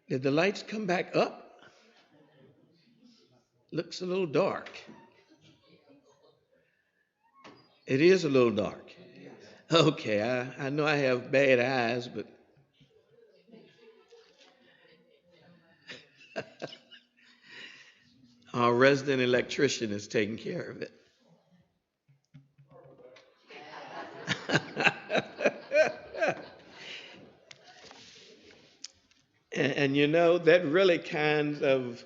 Did the lights come back up? Looks a little dark. It is a little dark. Okay, I know I have bad eyes, but our resident electrician is taking care of it. And you know, that really kind of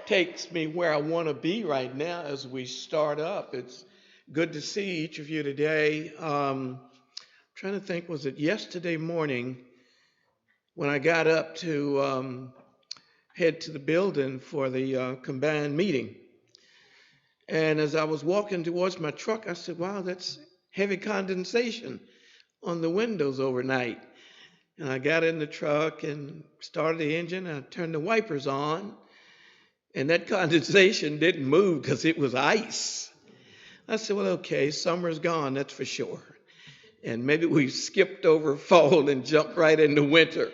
takes me where I want to be right now as we start up. It's good to see each of you today. Trying to think, was it yesterday morning when I got up to head to the building for the combined meeting? And as I was walking towards my truck, I said, wow, that's heavy condensation on the windows overnight. And I got in the truck and started the engine. And I turned the wipers on, and that condensation didn't move because it was ice. I said, well, okay, summer's gone, that's for sure. And maybe we skipped over fall and jumped right into winter.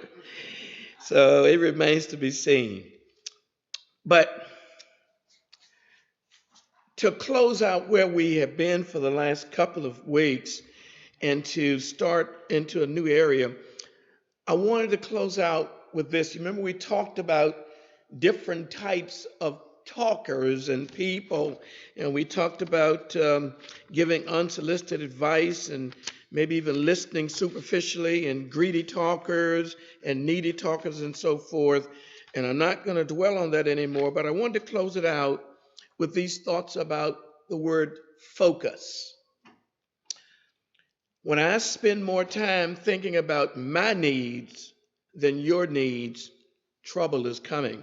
So it remains to be seen. But to close out where we have been for the last couple of weeks and to start into a new area, I wanted to close out with this. You remember we talked about different types of talkers and people, and we talked about giving unsolicited advice and maybe even listening superficially, and greedy talkers and needy talkers and so forth. And I'm not going to dwell on that anymore, but I wanted to close it out with these thoughts about the word focus. When I spend more time thinking about my needs than your needs, trouble is coming.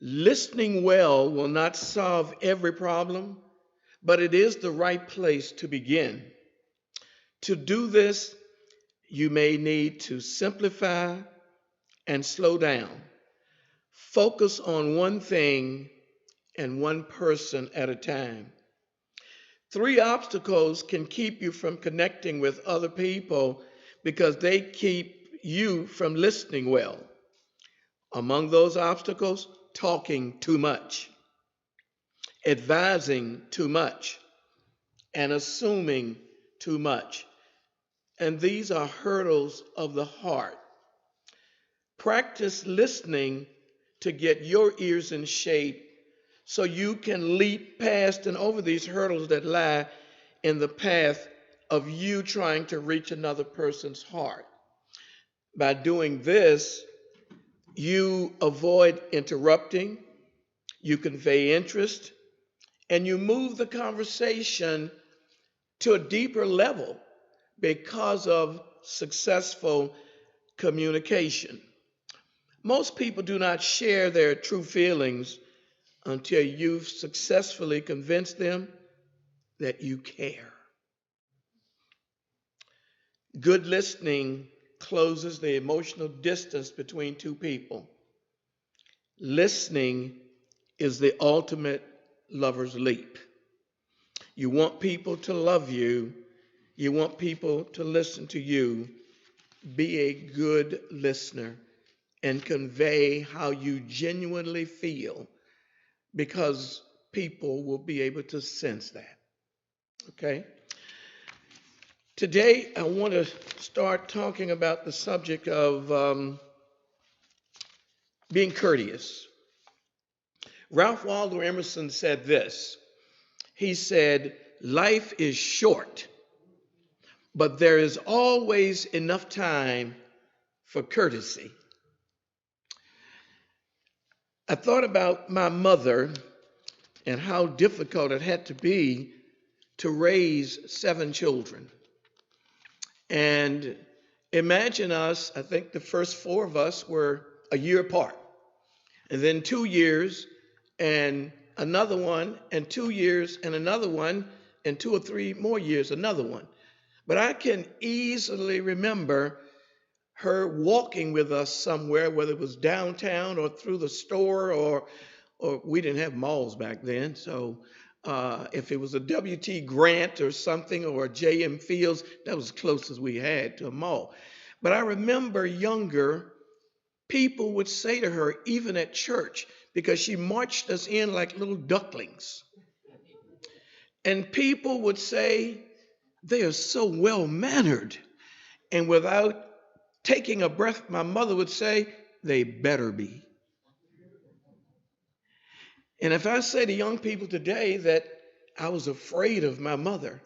Listening well will not solve every problem, but it is the right place to begin. To do this, you may need to simplify and slow down. Focus on one thing and one person at a time. 3 obstacles can keep you from connecting with other people because they keep you from listening well. Among those obstacles, talking too much, advising too much, and assuming too much. And these are hurdles of the heart. Practice listening to get your ears in shape so you can leap past and over these hurdles that lie in the path of you trying to reach another person's heart. By doing this, you avoid interrupting, you convey interest, and you move the conversation to a deeper level because of successful communication. Most people do not share their true feelings until you've successfully convinced them that you care. Good listening closes the emotional distance between two people. Listening is the ultimate lover's leap. You want people to love you. You want people to listen to you. Be a good listener and convey how you genuinely feel, because people will be able to sense that. Okay? Today, I want to start talking about the subject of being courteous. Ralph Waldo Emerson said this. He said, life is short, but there is always enough time for courtesy. I thought about my mother and how difficult it had to be to raise 7 children. And imagine us, I think the first 4 of us were a year apart. And then 2 years and another one, and 2 years and another one, and 2 or 3 more years, another one. But I can easily remember her walking with us somewhere, whether it was downtown or through the store, or we didn't have malls back then. So if it was a W.T. Grant or something, or a J.M. Fields, that was as close as we had to a mall. But I remember younger, people would say to her, even at church, because she marched us in like little ducklings. And people would say, they are so well mannered. And without taking a breath, my mother would say, they better be. And if I say to young people today that I was afraid of my mother,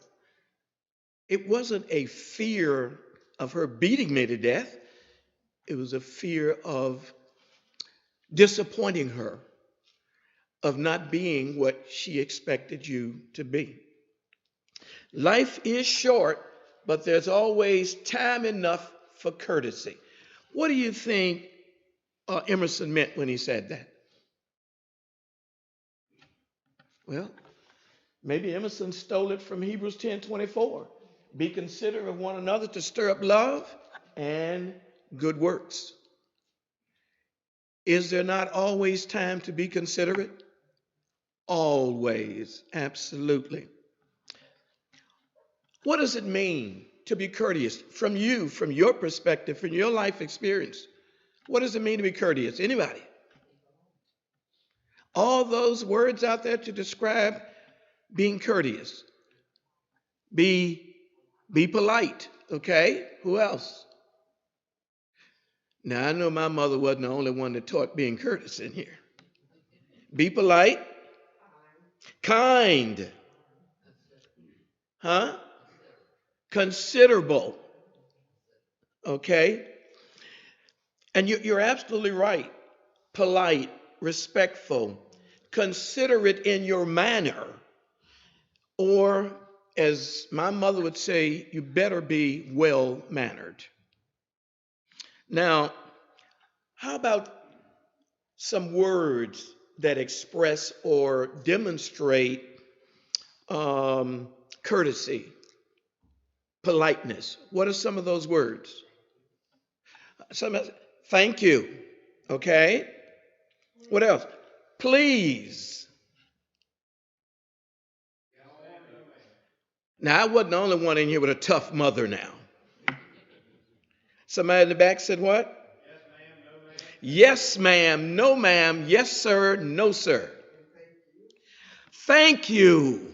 it wasn't a fear of her beating me to death. It was a fear of disappointing her, of not being what she expected you to be. Life is short, but there's always time enough for courtesy. What do you think Emerson meant when he said that? Well, maybe Emerson stole it from Hebrews 10:24. Be considerate of one another to stir up love and good works. Is there not always time to be considerate? Always, absolutely. What does it mean to be courteous from you, from your perspective, from your life experience? What does it mean to be courteous? Anybody? All those words out there to describe being courteous. Be polite, okay? Who else? Now, I know my mother wasn't the only one that taught being courteous in here. Be polite. Kind. Huh? Considerable. Okay? And you're absolutely right. Polite, respectful, considerate in your manner. Or, as my mother would say, you better be well-mannered. Now, how about some words that express or demonstrate courtesy, politeness? What are some of those words? Thank you. Okay. What else? Please. Now, I wasn't the only one in here with a tough mother now. Somebody in the back said what? Yes, ma'am, no, ma'am. Yes, sir, no, sir. Thank you.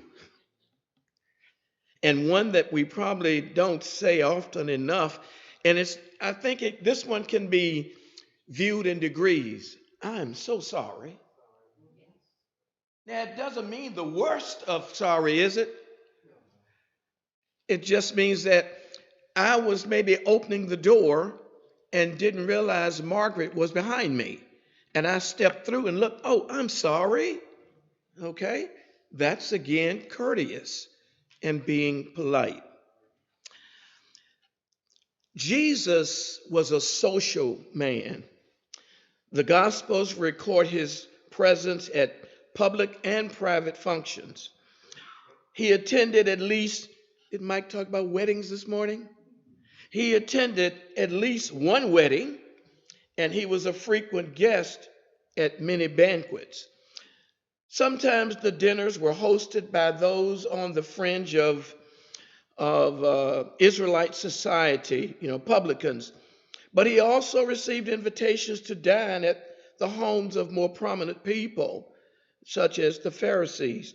And one that we probably don't say often enough, and I think this one can be viewed in degrees. I'm so sorry. Now, it doesn't mean the worst of sorry, is it? It just means that I was maybe opening the door and didn't realize Margaret was behind me. And I stepped through and looked, oh, I'm sorry. Okay? That's again courteous and being polite. Jesus was a social man. The Gospels record his presence at public and private functions. He attended at least, did Mike talk about weddings this morning? He attended at least one wedding, and he was a frequent guest at many banquets. Sometimes the dinners were hosted by those on the fringe of Israelite society, publicans. But he also received invitations to dine at the homes of more prominent people, such as the Pharisees.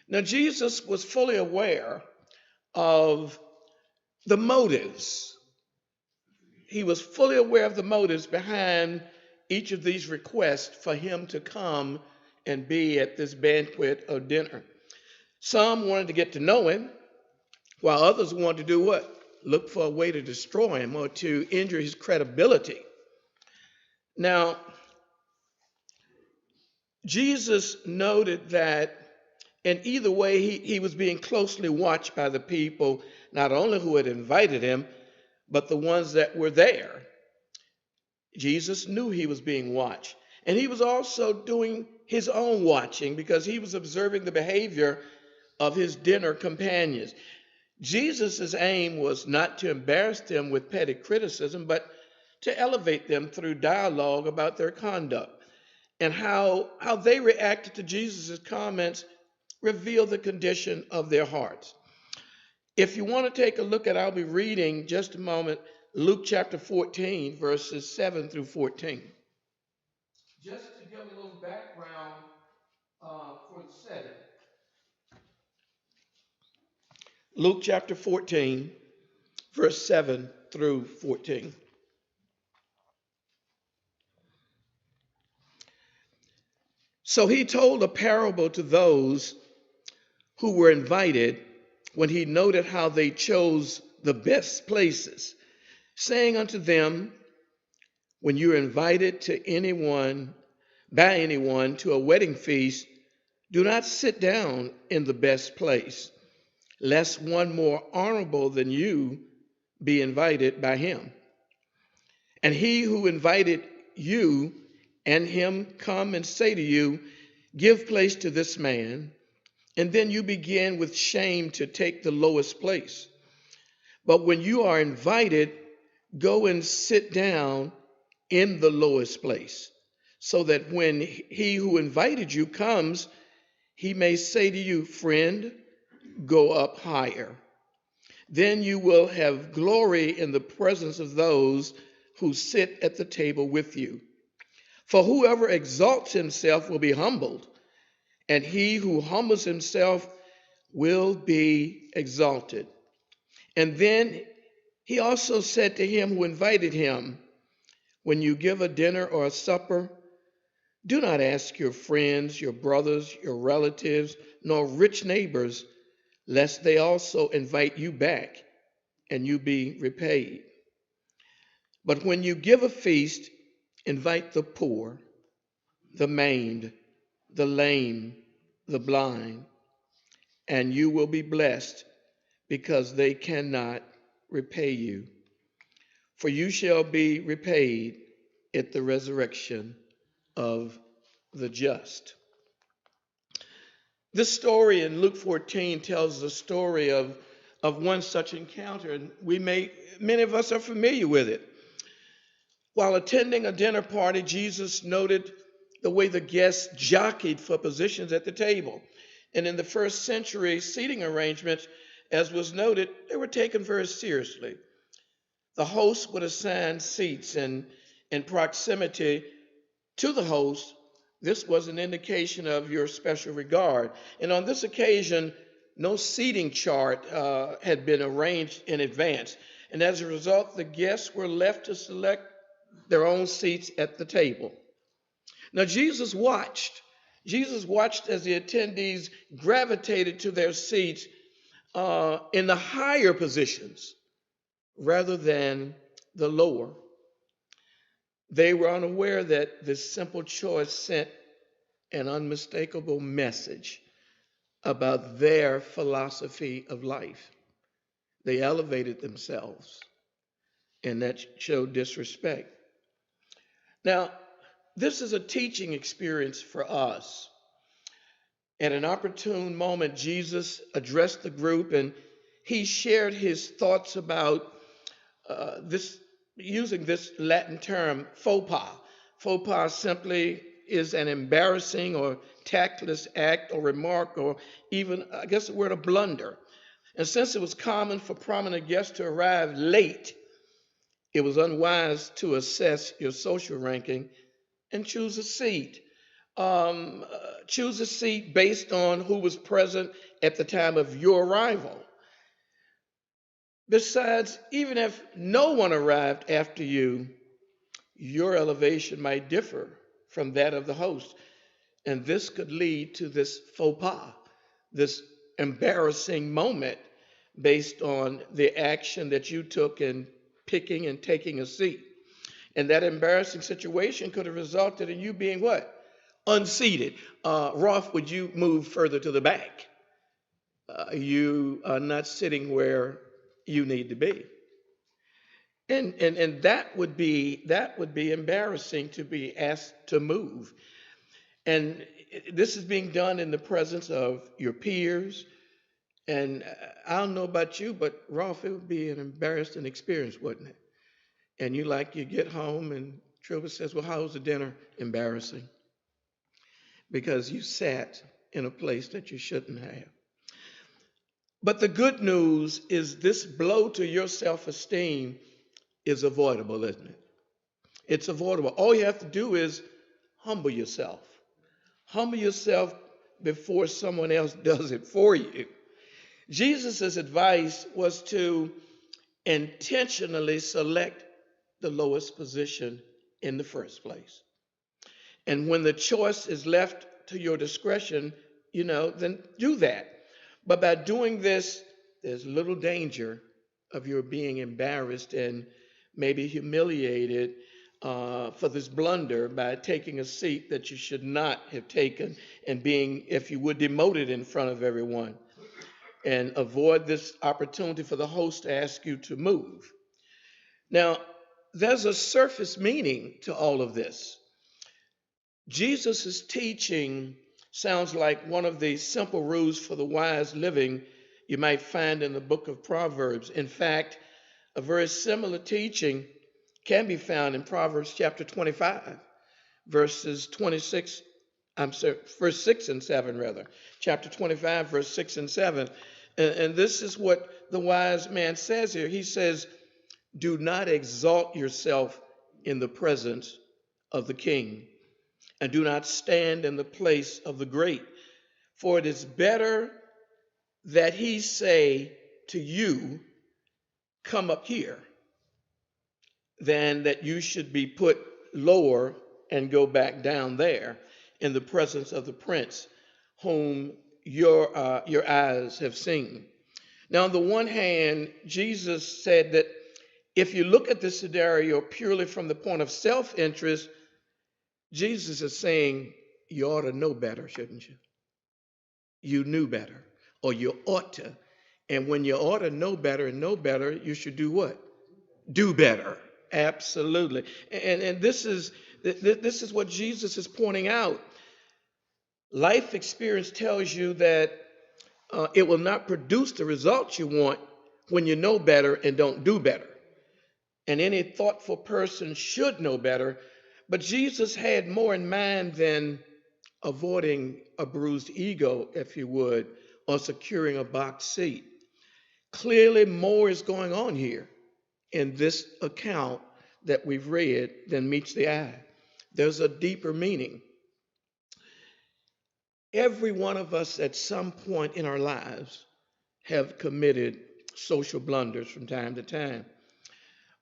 Now, Jesus was fully aware of the motives. He was fully aware of the motives behind each of these requests for him to come and be at this banquet or dinner. Some wanted to get to know him, while others wanted to do what? Look for a way to destroy him or to injure his credibility. Now, Jesus noted that in either way, he was being closely watched by the people, not only who had invited him, but the ones that were there. Jesus knew he was being watched. And he was also doing his own watching because he was observing the behavior of his dinner companions. Jesus' aim was not to embarrass them with petty criticism, but to elevate them through dialogue about their conduct. And how they reacted to Jesus' comments revealed the condition of their hearts. If you want to take a look at, I'll be reading just a moment, Luke chapter 14, verses 7 through 14. Just to give a little background for the setting. Luke chapter 14, verse 7 through 14. So he told a parable to those who were invited when he noted how they chose the best places, saying unto them, when you are invited by anyone to a wedding feast, do not sit down in the best place, lest one more honorable than you be invited by him. And he who invited you and him come and say to you, give place to this man, and then you begin with shame to take the lowest place. But when you are invited, go and sit down in the lowest place, so that when he who invited you comes, he may say to you, friend, go up higher. Then you will have glory in the presence of those who sit at the table with you. For whoever exalts himself will be humbled, and he who humbles himself will be exalted. And then he also said to him who invited him, when you give a dinner or a supper, do not ask your friends, your brothers, your relatives, nor rich neighbors, lest they also invite you back and you be repaid. But when you give a feast, invite the poor, the maimed, the lame, the blind, and you will be blessed, because they cannot repay you. For you shall be repaid at the resurrection of the just. This story in Luke 14 tells the story of one such encounter, and many of us are familiar with it. While attending a dinner party, Jesus noted the way the guests jockeyed for positions at the table. And in the first century seating arrangements, as was noted, they were taken very seriously. The host would assign seats, and in proximity to the host, this was an indication of your special regard. And on this occasion, no seating chart had been arranged in advance. And as a result, the guests were left to select their own seats at the table. Now, Jesus watched. Jesus watched as the attendees gravitated to their seats in the higher positions rather than the lower. They were unaware that this simple choice sent an unmistakable message about their philosophy of life. They elevated themselves, and that showed disrespect. Now, this is a teaching experience for us. At an opportune moment, Jesus addressed the group, and he shared his thoughts about using this Latin term, faux pas. Faux pas simply is an embarrassing or tactless act or remark, or even, I guess the word, a blunder. And since it was common for prominent guests to arrive late, it was unwise to assess your social ranking and choose a seat. Choose a seat based on who was present at the time of your arrival. Besides, even if no one arrived after you, your elevation might differ from that of the host. And this could lead to this faux pas, this embarrassing moment based on the action that you took in picking and taking a seat. And that embarrassing situation could have resulted in you being what? Unseated. Rolf, would you move further to the back? You are not sitting where you need to be. And that would be embarrassing, to be asked to move. And this is being done in the presence of your peers. And I don't know about you, but Rolf, it would be an embarrassing experience, wouldn't it? And you get home and Trevor says, well, how was the dinner? Embarrassing. Because you sat in a place that you shouldn't have. But the good news is this blow to your self-esteem is avoidable, isn't it? It's avoidable. All you have to do is humble yourself. Humble yourself before someone else does it for you. Jesus' advice was to intentionally select the lowest position in the first place. And when the choice is left to your discretion, then do that. But by doing this, there's little danger of your being embarrassed and maybe humiliated for this blunder by taking a seat that you should not have taken and being, if you would, demoted in front of everyone. And avoid this opportunity for the host to ask you to move. Now, there's a surface meaning to all of this. Jesus' teaching sounds like one of the simple rules for the wise living you might find in the book of Proverbs. In fact, a very similar teaching can be found in Proverbs chapter 25, verses 26, I'm sorry, verse 6 and 7, rather. Chapter 25, verse 6 and 7. And this is what the wise man says here. He says, do not exalt yourself in the presence of the king, and do not stand in the place of the great. For it is better that he say to you, come up here, than that you should be put lower and go back down there in the presence of the prince whom your eyes have seen. Now, on the one hand, Jesus said that if you look at this scenario purely from the point of self-interest, Jesus is saying you ought to know better, shouldn't you? You knew better, or you ought to. And when you ought to know better and know better, you should do what? Do better. Absolutely. And this is what Jesus is pointing out. Life experience tells you that it will not produce the results you want when you know better and don't do better. And any thoughtful person should know better. But Jesus had more in mind than avoiding a bruised ego, if you would, or securing a box seat. Clearly, more is going on here in this account that we've read than meets the eye. There's a deeper meaning. Every one of us at some point in our lives have committed social blunders from time to time.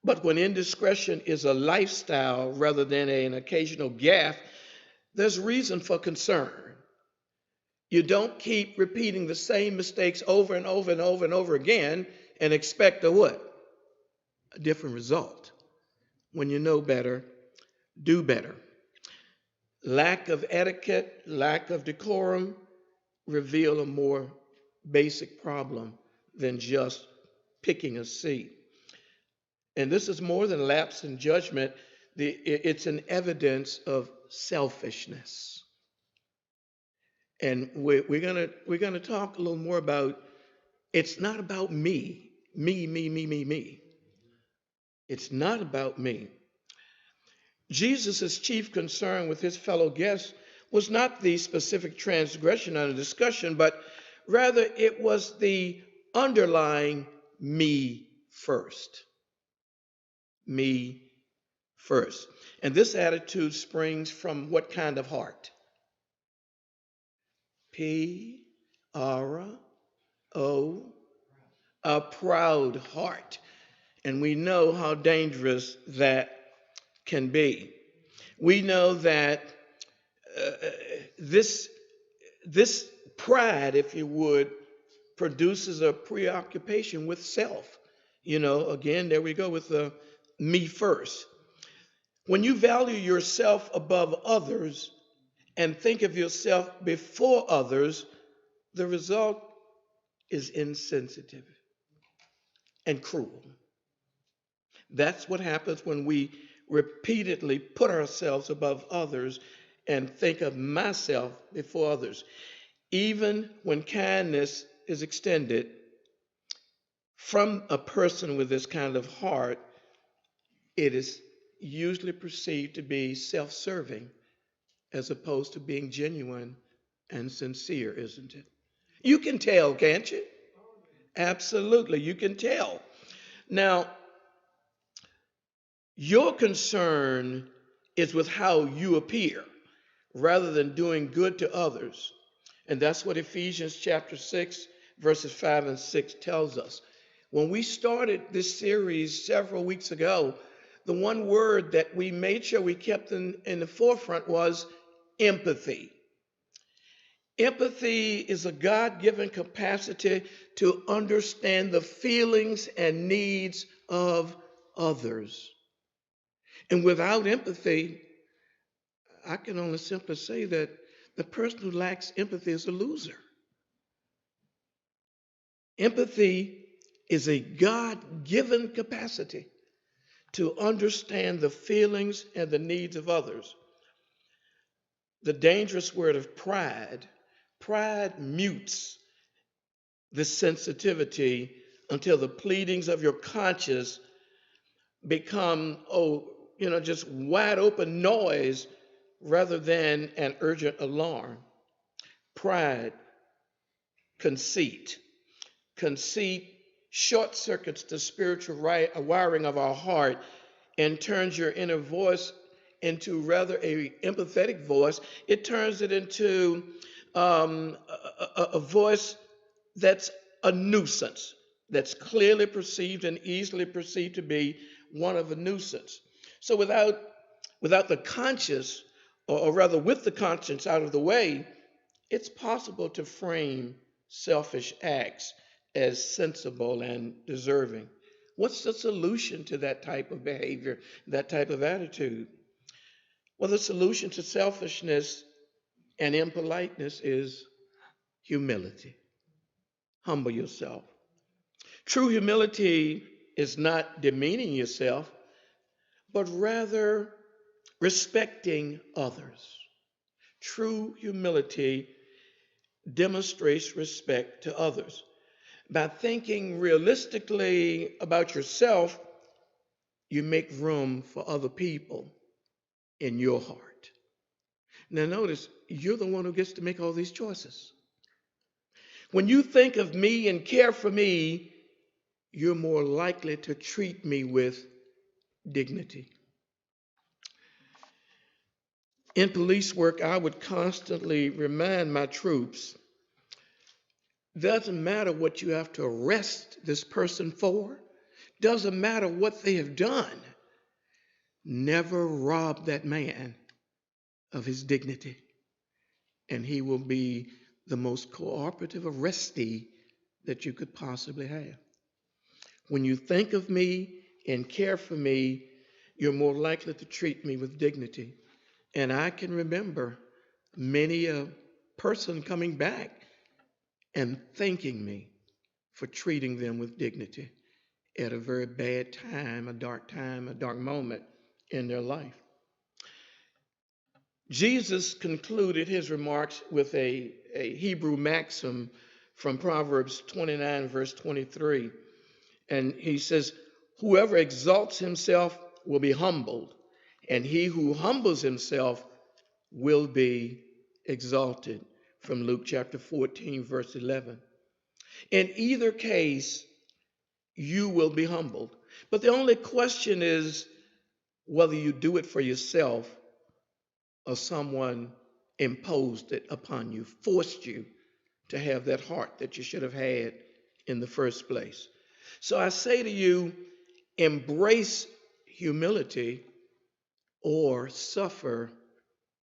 But when indiscretion is a lifestyle rather than an occasional gaffe, there's reason for concern. You don't keep repeating the same mistakes over and over and over and over again and expect a what? A different result. When you know better, do better. Lack of etiquette, lack of decorum reveal a more basic problem than just picking a seat. And this is more than lapse in judgment. It's an evidence of selfishness. And we're gonna talk a little more about, it's not about me. Me. It's not about me. Jesus' chief concern with his fellow guests was not the specific transgression under discussion, but rather it was the underlying me first. Me first. And this attitude springs from what kind of heart? P-R-O, a proud heart. And we know how dangerous that can be. We know that this pride, if you would, produces a preoccupation with self. Again, there we go with the me first. When you value yourself above others and think of yourself before others, the result is insensitive and cruel. That's what happens when we repeatedly put ourselves above others and think of myself before others. Even when kindness is extended from a person with this kind of heart, it is usually perceived to be self-serving as opposed to being genuine and sincere, isn't it? You can tell, can't you? Absolutely, you can tell. Now, Your concern is with how you appear rather than doing good to others. And that's what Ephesians chapter 6, verses 5 and 6 tells us. When we started this series several weeks ago, the one word that we made sure we kept in the forefront was empathy. Empathy is a God-given capacity to understand the feelings and needs of others. And without empathy, I can only simply say that the person who lacks empathy is a loser. Empathy is a God-given capacity to understand the feelings and the needs of others. The dangerous word of pride, pride mutes this sensitivity until the pleadings of your conscience become, just wide open noise rather than an urgent alarm. Pride, conceit. Conceit short circuits the spiritual wiring of our heart and turns your inner voice into rather a empathetic voice. It turns it into a voice that's a nuisance, that's clearly perceived and easily perceived to be one of a nuisance. So without the conscience, or rather with the conscience out of the way, it's possible to frame selfish acts as sensible and deserving. What's the solution to that type of behavior, that type of attitude? Well, the solution to selfishness and impoliteness is humility. Humble yourself. True humility is not demeaning yourself, but rather respecting others. True humility demonstrates respect to others. By thinking realistically about yourself, you make room for other people in your heart. Now, notice, you're the one who gets to make all these choices. When you think of me and care for me, you're more likely to treat me with dignity. In police work, I would constantly remind my troops, doesn't matter what you have to arrest this person for, doesn't matter what they have done, never rob that man of his dignity, and he will be the most cooperative arrestee that you could possibly have. When you think of me and care for me, you're more likely to treat me with dignity. And I can remember many a person coming back and thanking me for treating them with dignity at a very bad time, a dark moment in their life. Jesus concluded his remarks with a Hebrew maxim from Proverbs 29, verse 23. And he says, whoever exalts himself will be humbled, and he who humbles himself will be exalted, from Luke chapter 14, verse 11. In either case, you will be humbled. But the only question is whether you do it for yourself or someone imposed it upon you, forced you to have that heart that you should have had in the first place. So I say to you, embrace humility or suffer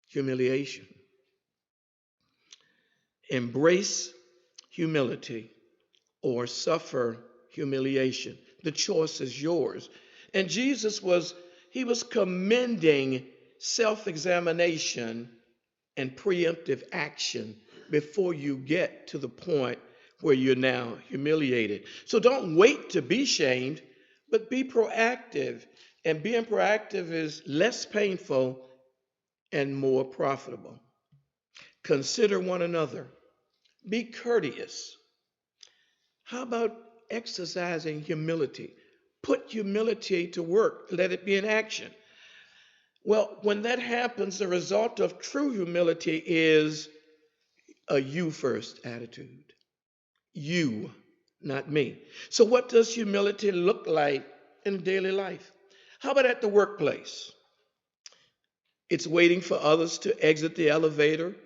humiliation. Embrace humility or suffer humiliation. The choice is yours. And Jesus was commending self-examination and preemptive action before you get to the point where you're now humiliated. So don't wait to be shamed, but be proactive. And being proactive is less painful and more profitable. Consider one another. Be courteous. How about exercising humility? Put humility to work. Let it be in action. Well, when that happens, the result of true humility is a you first attitude. You, not me. So what does humility look like in daily life? How about at the workplace? It's waiting for others to exit the elevator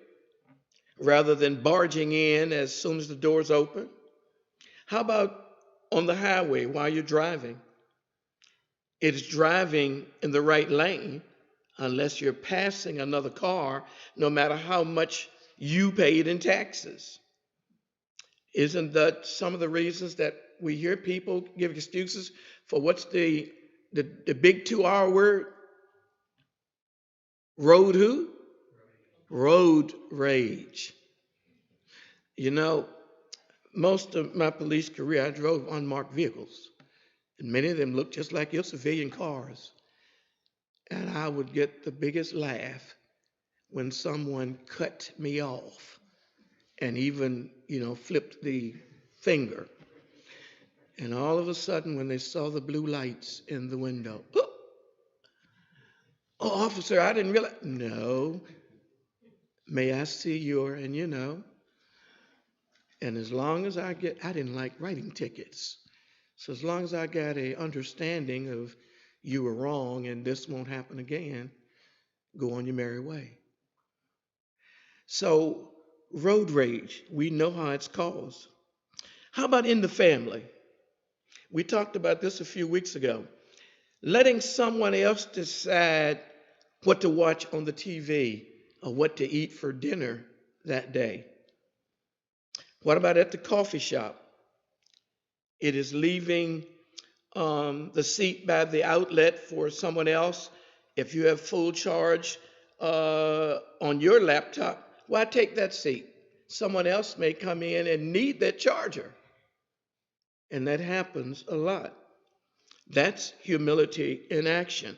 rather than barging in as soon as the doors open. How about on the highway while you're driving? It's driving in the right lane unless you're passing another car, no matter how much you paid in taxes. Isn't that some of the reasons that we hear people give excuses for what's the big 2 hour word? Road who? Road rage. You know, most of my police career, I drove unmarked vehicles, and many of them looked just like your civilian cars. And I would get the biggest laugh when someone cut me off and even, flipped the finger. And all of a sudden, when they saw the blue lights in the window, oh, officer, I didn't realize. No, may I see your, and as long as I didn't like writing tickets. So as long as I got a understanding of you were wrong and this won't happen again, go on your merry way. So road rage, we know how it's caused. How about in the family? We talked about this a few weeks ago. Letting someone else decide what to watch on the TV or what to eat for dinner that day. What about at the coffee shop? It is leaving the seat by the outlet for someone else. If you have full charge on your laptop, why take that seat? Someone else may come in and need that charger. And that happens a lot. That's humility in action.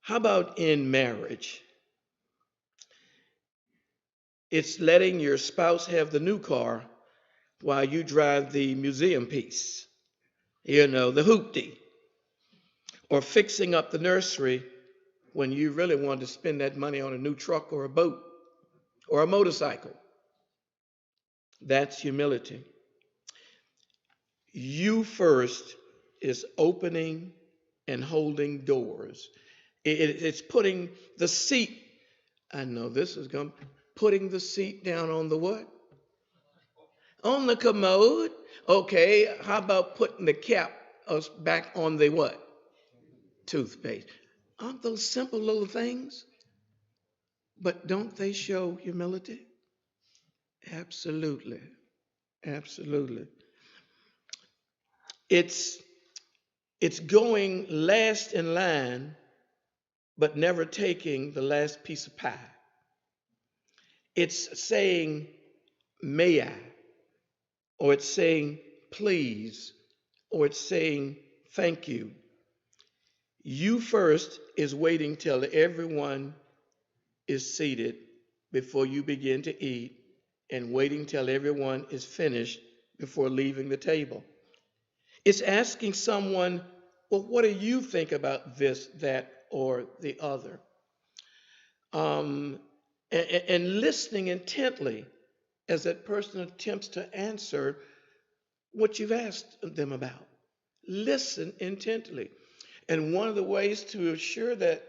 How about in marriage? It's letting your spouse have the new car while you drive the museum piece, the hoopty, or fixing up the nursery when you really want to spend that money on a new truck or a boat or a motorcycle. That's humility. You first is opening and holding doors. It's putting the seat, I know this is going, putting the seat down on the what? On the commode. Okay, how about putting the cap back on the what? Toothpaste. Aren't those simple little things? But don't they show humility? Absolutely. Absolutely. It's it's going last in line, but never taking the last piece of pie. It's saying, may I, or it's saying, please, or it's saying, thank you. You first is waiting till everyone is seated before you begin to eat, and waiting till everyone is finished before leaving the table. It's asking someone, well, what do you think about this, that, or the other? Um, and listening intently as that person attempts to answer what you've asked them about. Listen intently. And one of the ways to assure that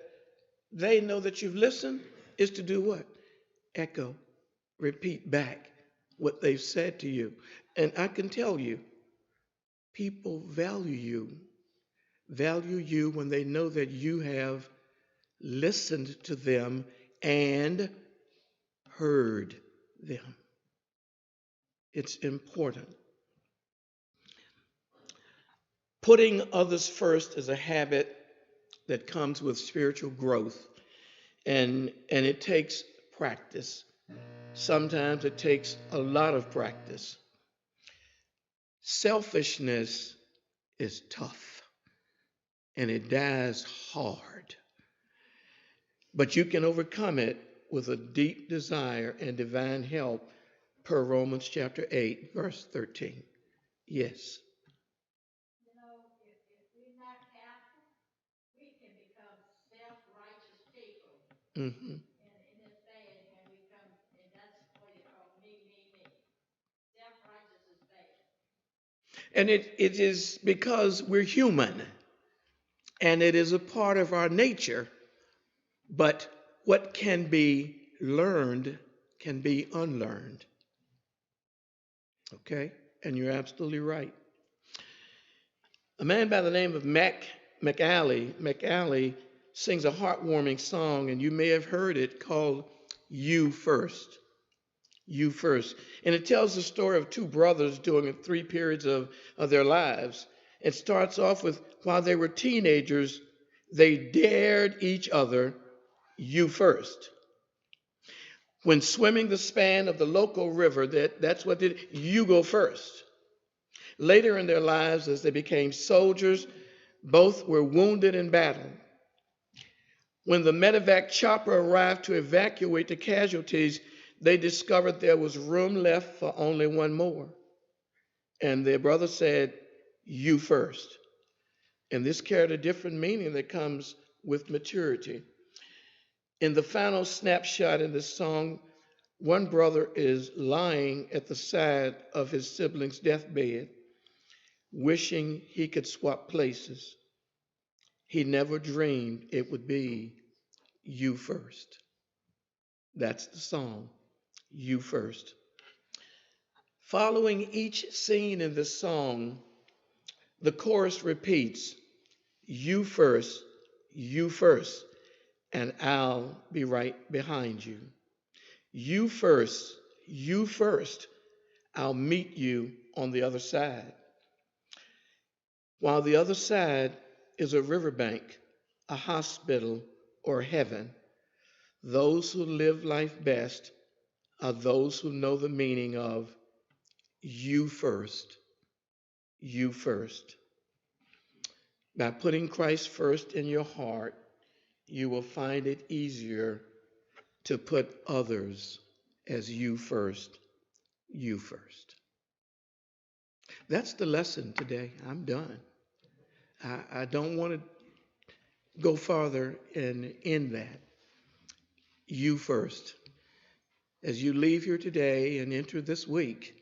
they know that you've listened is to do what? Echo, repeat back what they've said to you. And I can tell you, people value you when they know that you have listened to them and heard them. It's important. Putting others first is a habit that comes with spiritual growth, and it takes practice. Sometimes it takes a lot of practice. Selfishness is tough and it dies hard, but you can overcome it with a deep desire and divine help per Romans chapter 8, verse 13. Yes. Mm-hmm. And it is because we're human. and it is a part of our nature, but what can be learned can be unlearned. Okay? And you're absolutely right. A man by the name of McAlley sings a heartwarming song, and you may have heard it, called You First. You First. And it tells the story of two brothers during 3 periods of their lives. It starts off with while they were teenagers, they dared each other, you first. When swimming the span of the local river, that's what did, you go first. Later in their lives, as they became soldiers, both were wounded in battle. When the medevac chopper arrived to evacuate the casualties, they discovered there was room left for only one more. And their brother said, you first. And this carried a different meaning that comes with maturity. In the final snapshot in this song, one brother is lying at the side of his sibling's deathbed, wishing he could swap places. He never dreamed it would be you first. That's the song, You First. Following each scene in the song, the chorus repeats, you first, and I'll be right behind you. You first, I'll meet you on the other side. While the other side is a riverbank, a hospital, or heaven, those who live life best are those who know the meaning of you first, you first. By putting Christ first in your heart, you will find it easier to put others as you first, you first. That's the lesson today. I'm done. I don't want to go farther in that. You first. As you leave here today and enter this week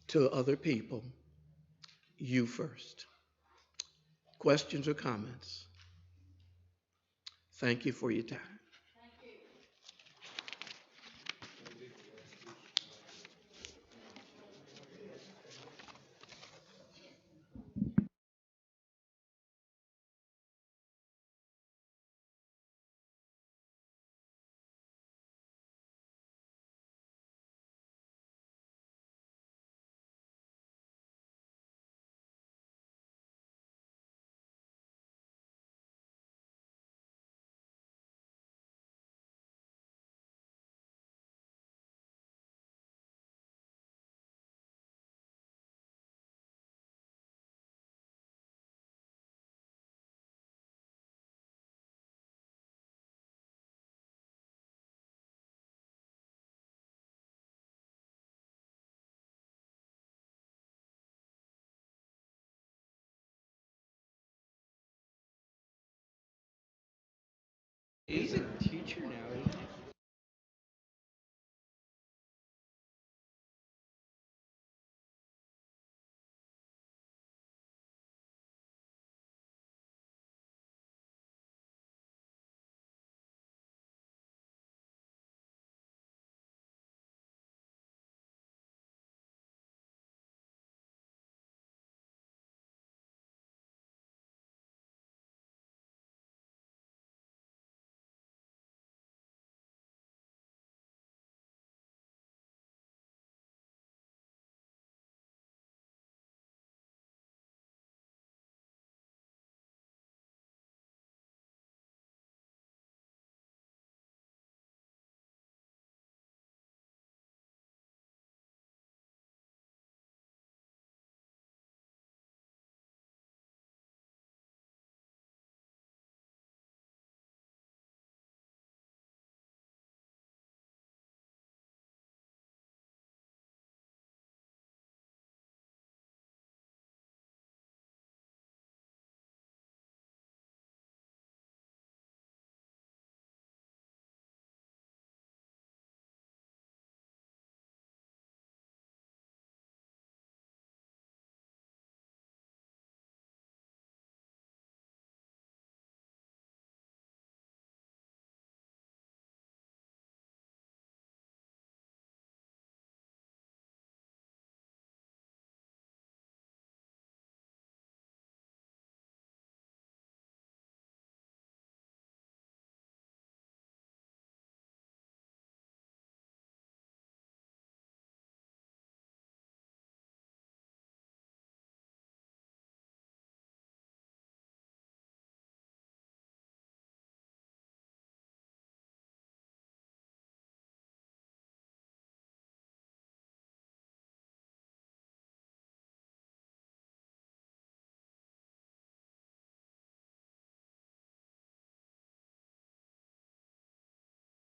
to other people, you first. Questions or comments? Thank you for your time. He's a teacher now, isn't he?